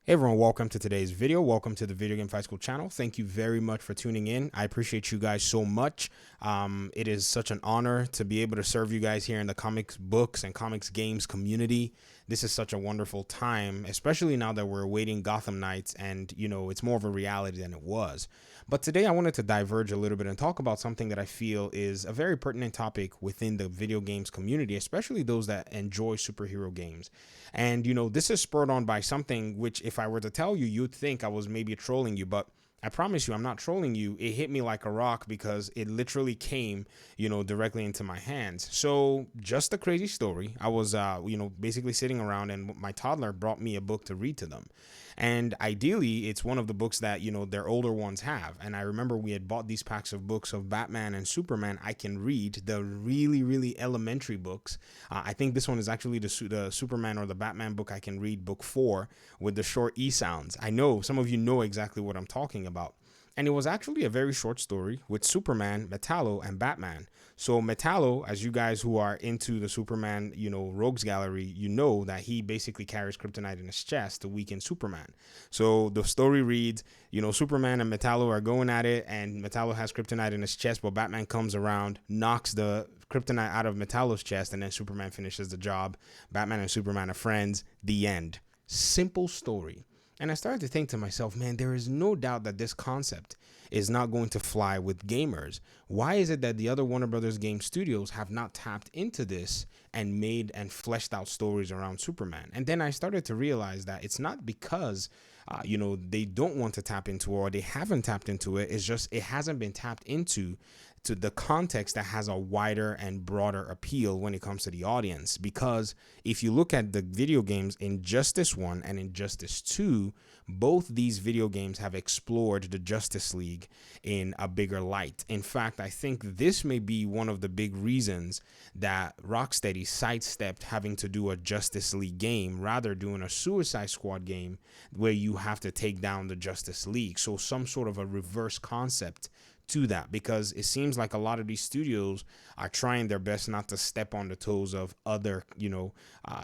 Hey everyone, welcome to today's video. Welcome to the Video Game Fight School channel. Thank you very much for tuning in. I appreciate you guys so much. It is such an honor to be able to serve you guys here in the comics books and comics games community. This is such a wonderful time, especially now that we're awaiting Gotham Knights and, it's more of a reality than it was. But today I wanted to diverge a little bit and talk about something that I feel is a very pertinent topic within the video games community, especially those that enjoy superhero games. And, this is spurred on by something which, if I were to tell you, you'd think I was maybe trolling you, but I promise you, I'm not trolling you. It hit me like a rock because it literally came, directly into my hands. So just a crazy story. I was, basically sitting around and my toddler brought me a book to read to them. And ideally, it's one of the books that, their older ones have. And I remember we had bought these packs of books of Batman and Superman. I can read the really, really elementary books. I think this one is actually the Superman or the Batman book I can read, book 4, with the short E sounds. I know some of you know exactly what I'm talking about. And it was actually a very short story with Superman, Metallo, and Batman. So Metallo, as you guys who are into the Superman, rogues gallery, you know that he basically carries kryptonite in his chest to weaken Superman. So the story reads, Superman and Metallo are going at it, and Metallo has kryptonite in his chest, but Batman comes around, knocks the kryptonite out of Metallo's chest, and then Superman finishes the job. Batman and Superman are friends. The end. Simple story. And I started to think to myself, man, there is no doubt that this concept is not going to fly with gamers. Why is it that the other Warner Brothers game studios have not tapped into this and made and fleshed out stories around Superman? And then I started to realize that it's not because, they don't want to tap into or they haven't tapped into it. It's just it hasn't been tapped into to the context that has a wider and broader appeal when it comes to the audience. Because if you look at the video games Injustice 1 and Injustice 2, both these video games have explored the Justice League in a bigger light. In fact, I think this may be one of the big reasons that Rocksteady sidestepped having to do a Justice League game, rather doing a Suicide Squad game where you have to take down the Justice League. So some sort of a reverse concept to that, because it seems like a lot of these studios are trying their best not to step on the toes of other,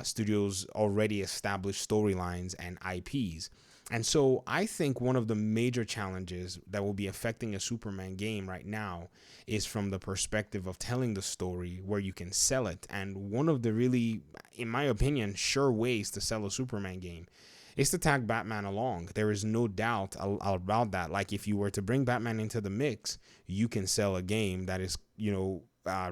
studios already established storylines and IPs. And so I think one of the major challenges that will be affecting a Superman game right now is from the perspective of telling the story where you can sell it. And one of the really, in my opinion, sure ways to sell a Superman game is to tag Batman along. There is no doubt about that. Like, if you were to bring Batman into the mix, you can sell a game that is,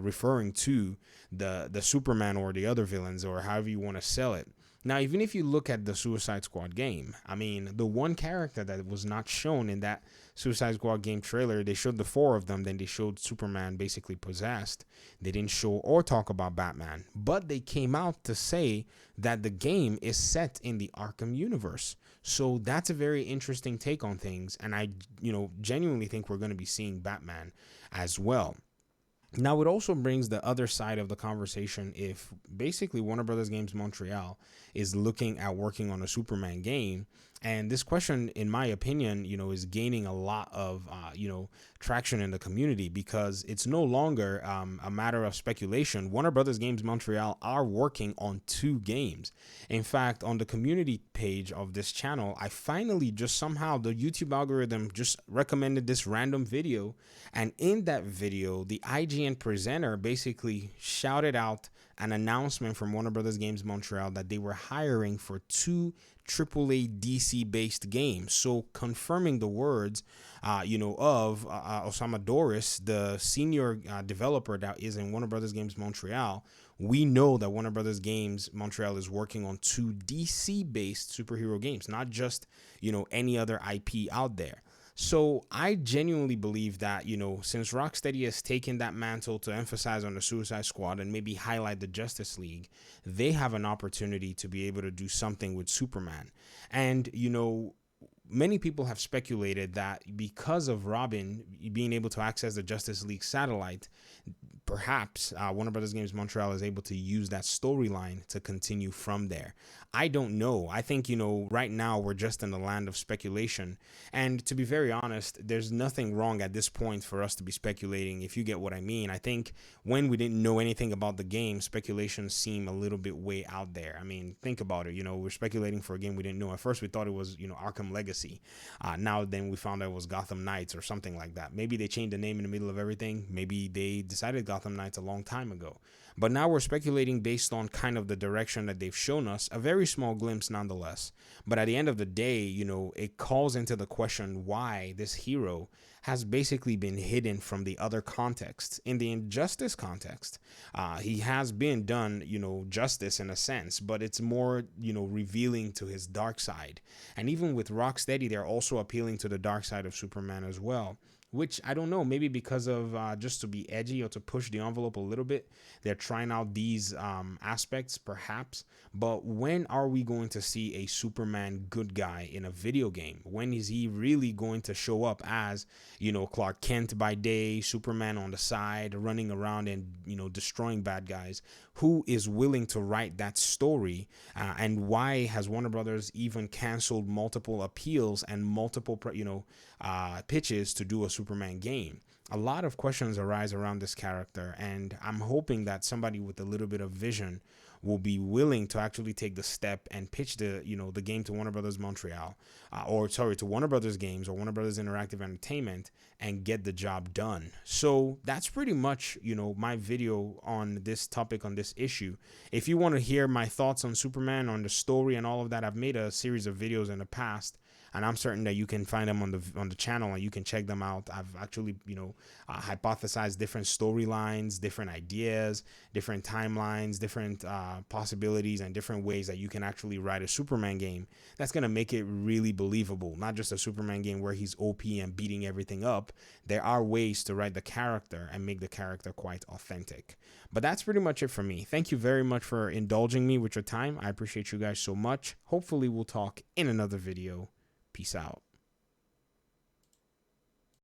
referring to the Superman or the other villains or however you want to sell it. Now, even if you look at the Suicide Squad game, I mean, the one character that was not shown in that Suicide Squad game trailer, they showed the 4 of them, then they showed Superman basically possessed. They didn't show or talk about Batman, but they came out to say that the game is set in the Arkham universe. So that's a very interesting take on things, and I, genuinely think we're going to be seeing Batman as well. Now, it also brings the other side of the conversation if basically Warner Brothers Games Montreal is looking at working on a Superman game. And this question, in my opinion, is gaining a lot of, traction in the community, because it's no longer a matter of speculation. Warner Brothers Games Montreal are working on 2 games. In fact, on the community page of this channel, I finally just somehow the YouTube algorithm just recommended this random video. And in that video, the IGN presenter basically shouted out an announcement from Warner Brothers Games Montreal that they were hiring for 2 AAA DC-based games. So confirming the words, of Osama Doris, the senior developer that is in Warner Brothers Games Montreal. We know that Warner Brothers Games Montreal is working on 2 DC-based superhero games, not just, any other IP out there. So I genuinely believe that, since Rocksteady has taken that mantle to emphasize on the Suicide Squad and maybe highlight the Justice League, they have an opportunity to be able to do something with Superman. And, many people have speculated that because of Robin being able to access the Justice League satellite, perhaps Warner Brothers Games Montreal is able to use that storyline to continue from there. I don't know. I think, right now we're just in the land of speculation. And to be very honest, there's nothing wrong at this point for us to be speculating, if you get what I mean. I think when we didn't know anything about the game, speculations seem a little bit way out there. I mean, think about it. We're speculating for a game we didn't know. At first, we thought it was, Arkham Legacy. Now then we found out it was Gotham Knights or something like that. Maybe they changed the name in the middle of everything. Maybe they decided Gotham Knights a long time ago. But now we're speculating based on kind of the direction that they've shown us, a very small glimpse nonetheless. But at the end of the day, it calls into the question why this hero has basically been hidden from the other contexts. In the Injustice context, he has been done, justice in a sense, but it's more, revealing to his dark side. And even with Rocksteady, they're also appealing to the dark side of Superman as well. Which I don't know, maybe because of just to be edgy or to push the envelope a little bit, they're trying out these aspects perhaps. But when are we going to see a Superman good guy in a video game? When is he really going to show up as, Clark Kent by day, Superman on the side, running around and, destroying bad guys? Who is willing to write that story? And why has Warner Brothers even canceled multiple appeals and multiple, pitches to do a Superman game? A lot of questions arise around this character, and I'm hoping that somebody with a little bit of vision will be willing to actually take the step and pitch the game to Warner Brothers Montreal, to Warner Brothers Games or Warner Brothers Interactive Entertainment, and get the job done. So that's pretty much, my video on this topic, on this issue. If you want to hear my thoughts on Superman, on the story and all of that, I've made a series of videos in the past, and I'm certain that you can find them on the channel and you can check them out. I've actually, hypothesized different storylines, different ideas, different timelines, different possibilities, and different ways that you can actually write a Superman game that's going to make it really believable. Not just a Superman game where he's OP and beating everything up. There are ways to write the character and make the character quite authentic. But that's pretty much it for me. Thank you very much for indulging me with your time. I appreciate you guys so much. Hopefully we'll talk in another video. Peace out.